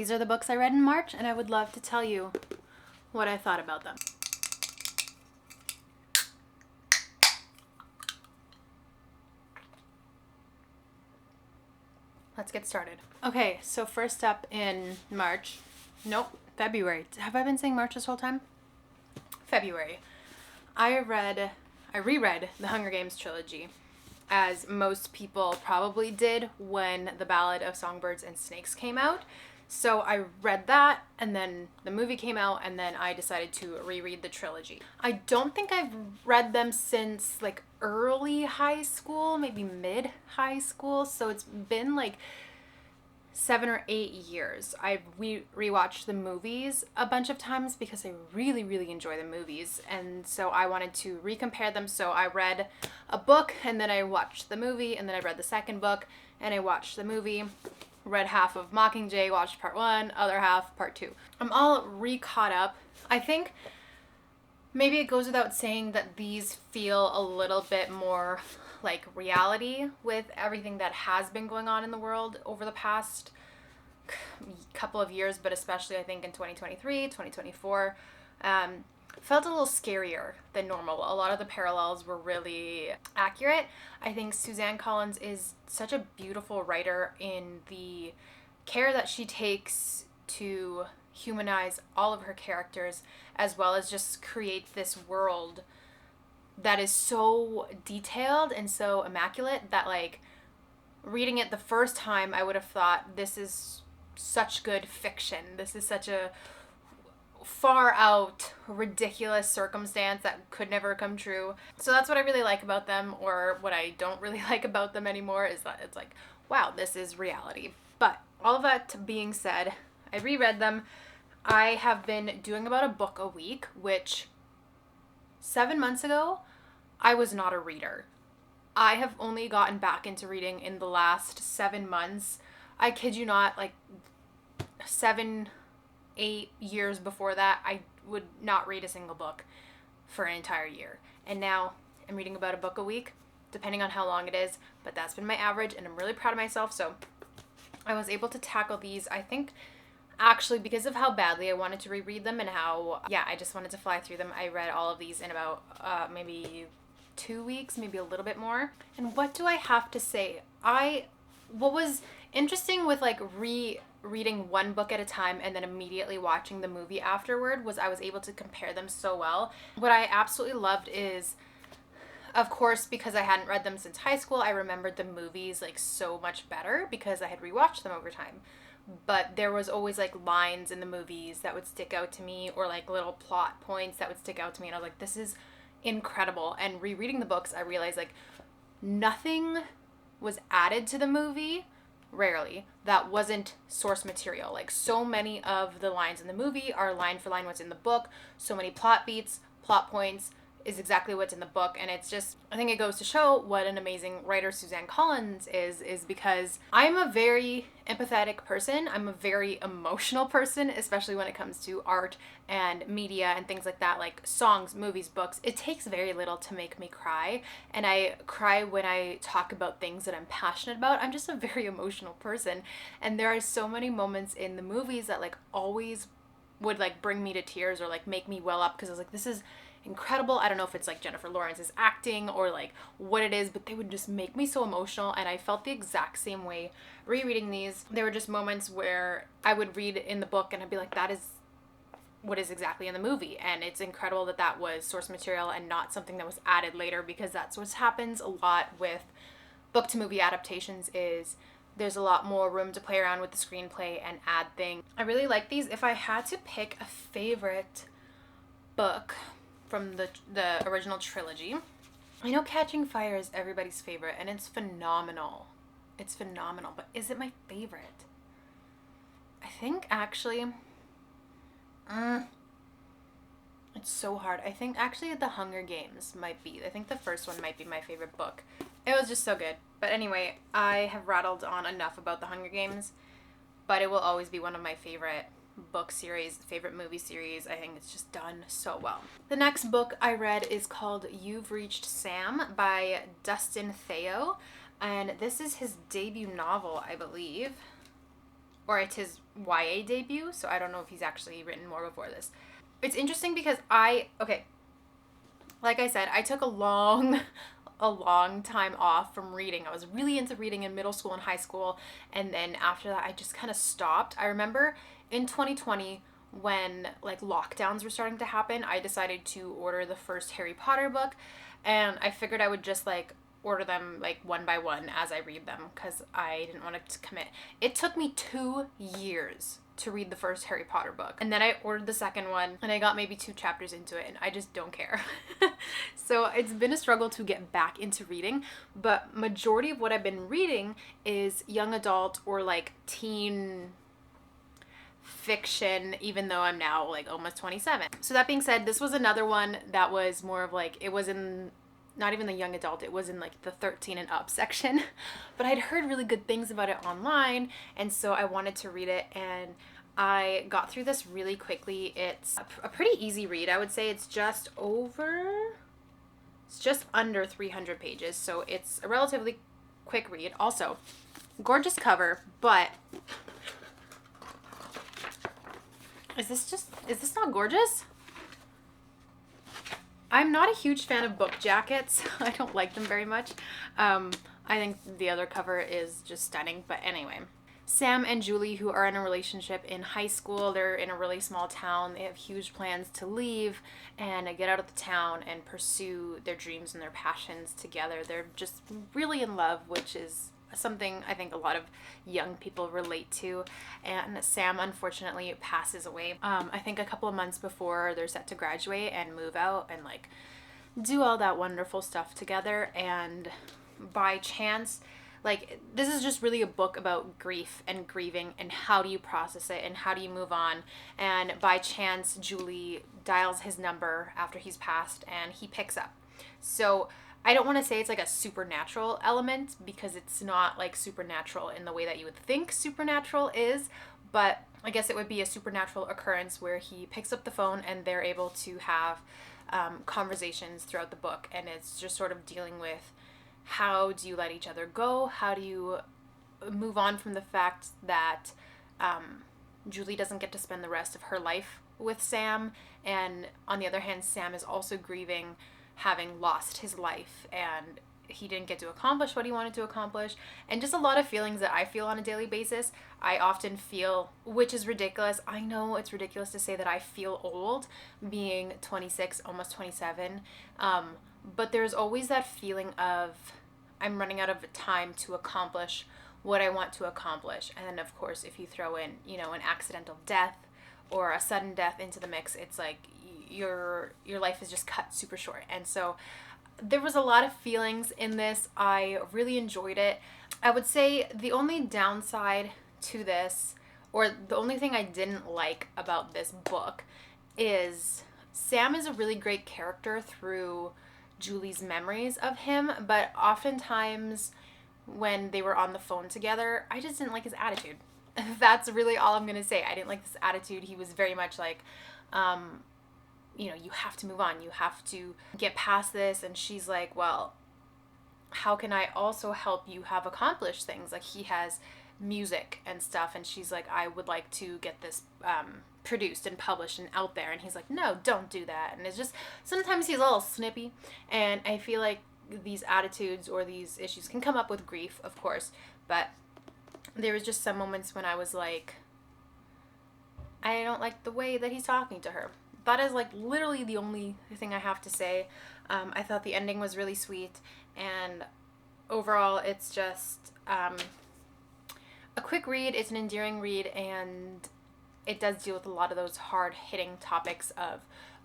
These are the books I read in March, and I would love to tell you what I thought about them. Let's get started. Okay, so first up in March, nope, February. Have I been saying March this whole time? February. I reread the Hunger Games trilogy, as most people probably did when The Ballad of Songbirds and Snakes came out. So I read that, and then the movie came out, and then I decided to reread the trilogy. I don't think I've read them since like early high school, maybe mid high school. So it's been like 7 or 8 years. I've rewatched the movies a bunch of times because I really, really enjoy the movies. And so I wanted to recompare them. So I read a book, and then I watched the movie, and then I read the second book, and I watched the movie. Read half of Mockingjay, watched part 1, other half part 2. I'm all re-caught up. I think maybe it goes without saying that these feel a little bit more like reality with everything that has been going on in the world over the past couple of years, but especially I think in 2023, 2024. Felt a little scarier than normal. A lot of the parallels were really accurate. I think Suzanne Collins is such a beautiful writer in the care that she takes to humanize all of her characters, as well as just create this world that is so detailed and so immaculate that, like, reading it the first time, I would have thought, this is such good fiction. This is such a far out ridiculous circumstance that could never come true. So that's what I really like about them, or what I don't really like about them anymore, is that it's like, wow, this is reality. But all of that being said, I reread them. I have been doing about a book a week, which 7 months ago, I was not a reader. I have only gotten back into reading in the last 7 months. I kid you not, like 7-8 years before that, I would not read a single book for an entire year. And now I'm reading about a book a week, depending on how long it is, but that's been my average, and I'm really proud of myself. So I was able to tackle these, I think, actually because of how badly I wanted to reread them, and how, I just wanted to fly through them. I read all of these in about maybe 2 weeks, maybe a little bit more. And what do I have to say? What was interesting with like reading one book at a time and then immediately watching the movie afterward was I was able to compare them so well. What I absolutely loved is, of course, because I hadn't read them since high school, I remembered the movies like so much better because I had rewatched them over time. But there was always like lines in the movies that would stick out to me, or like little plot points that would stick out to me, and I was like, this is incredible. And rereading the books, I realized like nothing was added to the movie, rarely, that wasn't source material. Like, so many of the lines in the movie are line for line what's in the book. So many plot beats, plot points is exactly what's in the book. And it's just, I think it goes to show what an amazing writer Suzanne Collins is because I'm a very empathetic person. I'm a very emotional person, especially when it comes to art and media and things like that, like songs, movies, books. It takes very little to make me cry, and I cry when I talk about things that I'm passionate about. I'm just a very emotional person, and there are so many moments in the movies that like always would like bring me to tears or like make me well up, because I was like, this is incredible. I don't know if it's like Jennifer Lawrence's acting or like what it is, but they would just make me so emotional, and I felt the exact same way rereading these. There were just moments where I would read in the book and I'd be like, that is what is exactly in the movie, and it's incredible that that was source material and not something that was added later, because that's what happens a lot with book to movie adaptations, is there's a lot more room to play around with the screenplay and add things. I really like these. If I had to pick a favorite book from the original trilogy, I know Catching Fire is everybody's favorite, and it's phenomenal. It's phenomenal, but is it my favorite? I think actually, it's so hard. I think actually The Hunger Games might be. I think the first one might be my favorite book. It was just so good. But anyway, I have rattled on enough about The Hunger Games, but it will always be one of my favorite book series, favorite movie series. I think it's just done so well. The next book I read is called You've Reached Sam by Dustin Theo, and this is his debut novel, I believe. or it's his YA debut, so I don't know if he's actually written more before this. It's interesting because like I said, I took a long time off from reading. I was really into reading in middle school and high school, and then after that I just kind of stopped. I remember in 2020 when like lockdowns were starting to happen, I decided to order the first Harry Potter book, and I figured I would just like order them like one by one as I read them because I didn't want to commit. It took me 2 years to read the first Harry Potter book, and then I ordered the second one and I got maybe 2 chapters into it and I just don't care. So it's been a struggle to get back into reading, but majority of what I've been reading is young adult or like teen fiction, even though I'm now like almost 27. So that being said, this was another one that was more of like, it was in not even the young adult, it was in like the 13 and up section, but I'd heard really good things about it online, and so I wanted to read it, and I got through this really quickly. It's a pretty easy read. I would say it's just under 300 pages, so it's a relatively quick read. Also, gorgeous cover, but is this not gorgeous? I'm not a huge fan of book jackets. I don't like them very much. I think the other cover is just stunning, but anyway. Sam and Julie, who are in a relationship in high school, they're in a really small town. They have huge plans to leave and get out of the town and pursue their dreams and their passions together. They're just really in love, which is something I think a lot of young people relate to. And Sam unfortunately passes away I think a couple of months before they're set to graduate and move out and like do all that wonderful stuff together. And by chance, like, this is just really a book about grief and grieving and how do you process it and how do you move on. And by chance, Julie dials his number after he's passed and he picks up. So I don't want to say it's like a supernatural element because it's not like supernatural in the way that you would think supernatural is, but I guess it would be a supernatural occurrence where he picks up the phone and they're able to have conversations throughout the book, and it's just sort of dealing with how do you let each other go, how do you move on from the fact that Julie doesn't get to spend the rest of her life with Sam, and on the other hand, Sam is also grieving having lost his life and he didn't get to accomplish what he wanted to accomplish, and just a lot of feelings that I feel on a daily basis. I often feel, which is ridiculous. I know it's ridiculous to say that I feel old being 26, almost 27, but there's always that feeling of I'm running out of time to accomplish what I want to accomplish. And then of course, if you throw in, an accidental death or a sudden death into the mix, it's like your life is just cut super short. And so there was a lot of feelings in this. I really enjoyed it. I would say the only downside to this, or the only thing I didn't like about this book, is Sam is a really great character through Julie's memories of him, but oftentimes when they were on the phone together, I just didn't like his attitude. That's really all I'm gonna say. I didn't like this attitude. He was very much like, you have to move on. You have to get past this. And she's like, well, how can I also help you have accomplished things? Like, he has music and stuff, and she's like, I would like to get this produced and published and out there. And he's like, no, don't do that. And it's just, sometimes he's a little snippy, and I feel like these attitudes or these issues can come up with grief, of course, but there was just some moments when I was like, I don't like the way that he's talking to her. That is like literally the only thing I have to say. I thought the ending was really sweet, and overall it's just a quick read. It's an endearing read, and it does deal with a lot of those hard-hitting topics of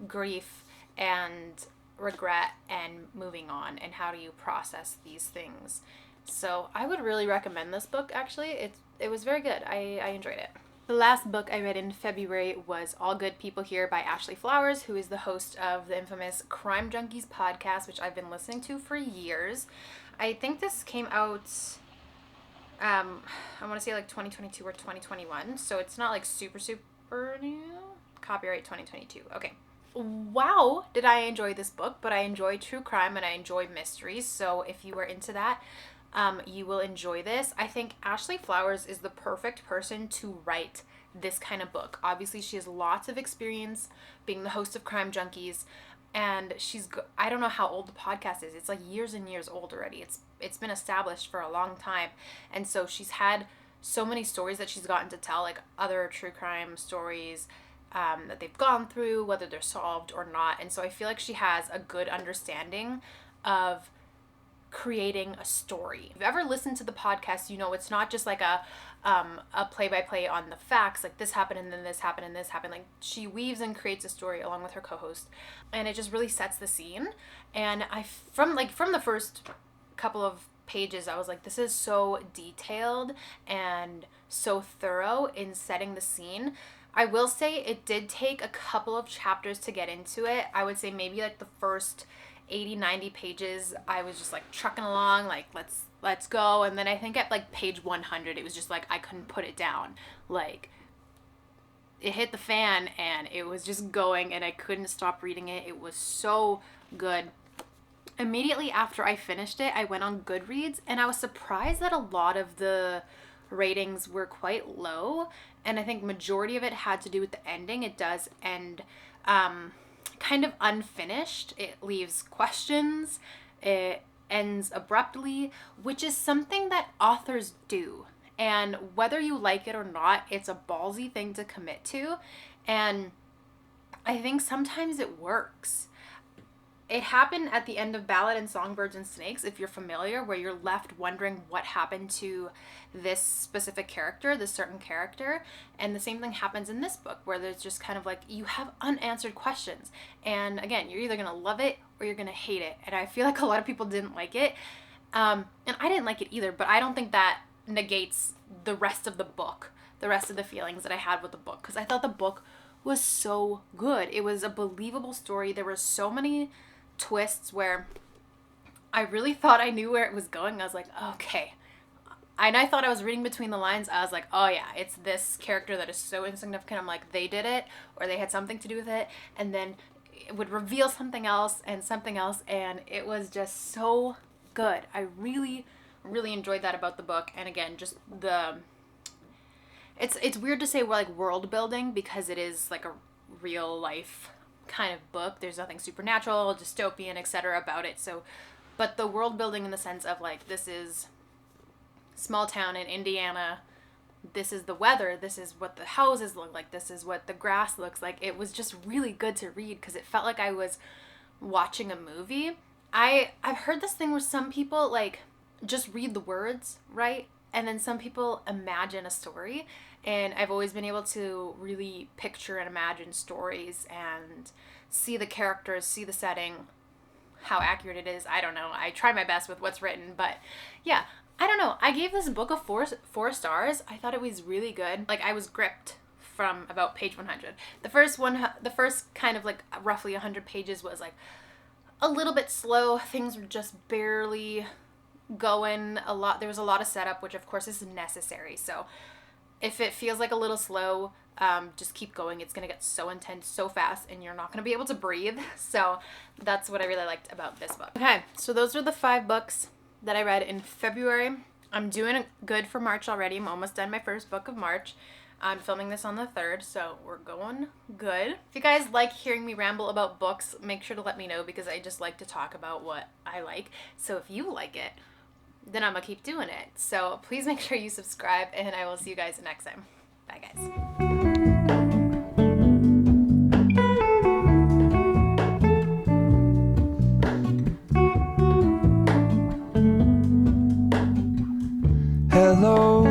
grief and regret and moving on, and how do you process these things. So I would really recommend this book, actually. It was very good. I enjoyed it. The last book I read in February was All Good People Here by Ashley Flowers, who is the host of the infamous Crime Junkies podcast, which I've been listening to for years. I think this came out, I want to say like 2022 or 2021, so it's not like super new. Copyright 2022. Okay. Wow, did I enjoy this book, but I enjoy true crime and I enjoy mysteries, so if you are into that, You will enjoy this. I think Ashley Flowers is the perfect person to write this kind of book. Obviously, she has lots of experience being the host of Crime Junkies, and I don't know how old the podcast is. It's like years and years old already. It's been established for a long time, and so she's had so many stories that she's gotten to tell, like other true crime stories that they've gone through, whether they're solved or not. And so I feel like she has a good understanding of creating a story. If you've ever listened to the podcast, you know it's not just like a play-by-play on the facts, like this happened and then this happened and this happened. Like, she weaves and creates a story along with her co-host, and it just really sets the scene. And from the first couple of pages, I was like, this is so detailed and so thorough in setting the scene. I will say it did take a couple of chapters to get into it. I would say maybe like the first 80-90 pages I was just like trucking along, like let's go. And then I think at like page 100 it was just like I couldn't put it down. Like, it hit the fan and it was just going, and I couldn't stop reading it. It was so good. Immediately after I finished it, I went on Goodreads, and I was surprised that a lot of the ratings were quite low, and I think majority of it had to do with the ending. It does end kind of unfinished. It leaves questions. It ends abruptly, which is something that authors do. And whether you like it or not, it's a ballsy thing to commit to. And I think sometimes it works. It happened at the end of Ballad and Songbirds and Snakes, if you're familiar, where you're left wondering what happened to this specific character, this certain character. And the same thing happens in this book, where there's just kind of like, you have unanswered questions. And again, you're either going to love it or you're going to hate it. And I feel like a lot of people didn't like it. And I didn't like it either, but I don't think that negates the rest of the book, the rest of the feelings that I had with the book, because I thought the book was so good. It was a believable story. There were so many twists where I really thought I knew where it was going. I was like, okay. And I thought I was reading between the lines. I was like, oh yeah, it's this character that is so insignificant. I'm like, they did it, or they had something to do with it. And then it would reveal something else and something else. And it was just so good. I really, really enjoyed that about the book. And again, just it's weird to say we're like world building, because it is like a real life kind of book. There's nothing supernatural, dystopian, etc. about it. So, but the world building in the sense of like, this is small town in Indiana, this is the weather, this is what the houses look like, this is what the grass looks like. It was just really good to read, because it felt like I was watching a movie. I've heard this thing where some people like just read the words, right? And then some people imagine a story. And I've always been able to really picture and imagine stories and see the characters, see the setting, how accurate it is. I don't know. I try my best with what's written, but yeah, I don't know. I gave this book a four stars. I thought it was really good. Like, I was gripped from about page 100. The first kind of like roughly 100 pages was like a little bit slow. Things were just barely going. There was a lot of setup, which of course is necessary. So if it feels like a little slow, just keep going. It's going to get so intense so fast, and you're not going to be able to breathe. So that's what I really liked about this book. Okay, so those are the 5 books that I read in February. I'm doing good for March already. I'm almost done my first book of March. I'm filming this on the 3rd, so we're going good. If you guys like hearing me ramble about books, make sure to let me know, because I just like to talk about what I like. So if you like it, then I'm gonna keep doing it. So please make sure you subscribe, and I will see you guys next time. Bye, guys. Hello,